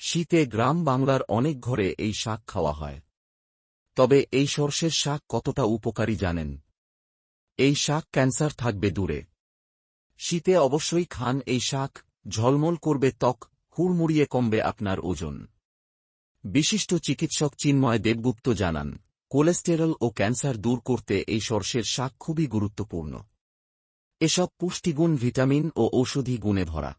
শীতে গ্রাম বাংলার অনেক ঘরে এই শাক খাওয়া হয়। তবে এই সর্ষের শাক কতটা উপকারী জানেন? এই শাক ক্যান্সার থাকবে দূরে। শীতে অবশ্যই খান এই শাক, ঝলমল করবে ত্বক, হুড়মুড়িয়ে কমবে আপনার ওজন। বিশিষ্ট চিকিৎসক চিন্ময় দেবগুপ্ত জানান, কোলেস্টেরল ও ক্যান্সার দূর করতে এই সর্ষের শাক খুবই গুরুত্বপূর্ণ। এসব পুষ্টিগুণ ভিটামিন ও ঔষধি গুণে ভরা।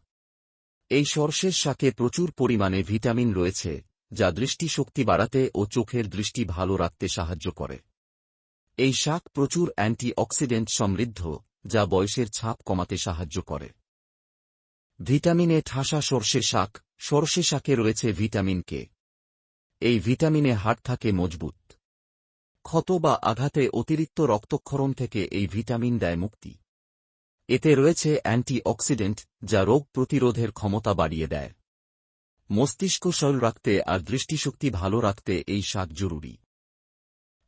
এই সর্ষের শাকে প্রচুর পরিমাণে ভিটামিন রয়েছে, যা দৃষ্টিশক্তি বাড়াতে ও চোখের দৃষ্টি ভালো রাখতে সাহায্য করে। এই শাক প্রচুর অ্যান্টি-অক্সিডেন্ট সমৃদ্ধ, যা বয়সের ছাপ কমাতে সাহায্য করে। ভিটামিনে ঠাসা সর্ষে শাকে রয়েছে ভিটামিন কে। এই ভিটামিনে হাড় থাকে মজবুত। ক্ষত বা আঘাতে অতিরিক্ত রক্তক্ষরণ থেকে এই ভিটামিন দেয় মুক্তি। এতে রয়েছে অ্যান্টি-অক্সিডেন্ট, যা রোগ প্রতিরোধের ক্ষমতা বাড়িয়ে দেয়। মস্তিষ্ক সচল রাখতে আর দৃষ্টিশক্তি ভালো রাখতে এই শাক জরুরি।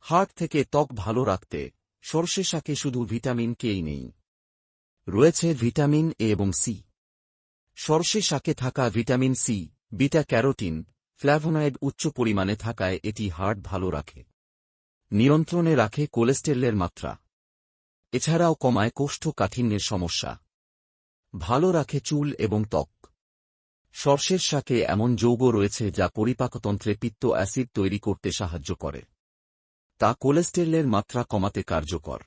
হার্ট থেকে ত্বক ভালো রাখতে সর্ষে শাকে শুধু ভিটামিন কেই নেই, রয়েছে ভিটামিন এ এবং সি। সর্ষে শাকে থাকা vitamin C, beta carotene, flavonoid উচ্চ পরিমাণে থাকায় এটি হার্ট ভালো রাখে, নিয়ন্ত্রণে রাখে কোলেস্টেরলের মাত্রা। এছাড়াও কমায় কোষ্ঠকাঠিন্যের সমস্যা, ভালো রাখে চুল এবং ত্বক। সর্ষের শাকে এমন যৌগ রয়েছে যা পরিপাকতন্ত্রে পিত্ত অ্যাসিড তৈরি করতে সাহায্য করে। তা কোলেস্টেরলের মাত্রা কমাতে কার্যকর।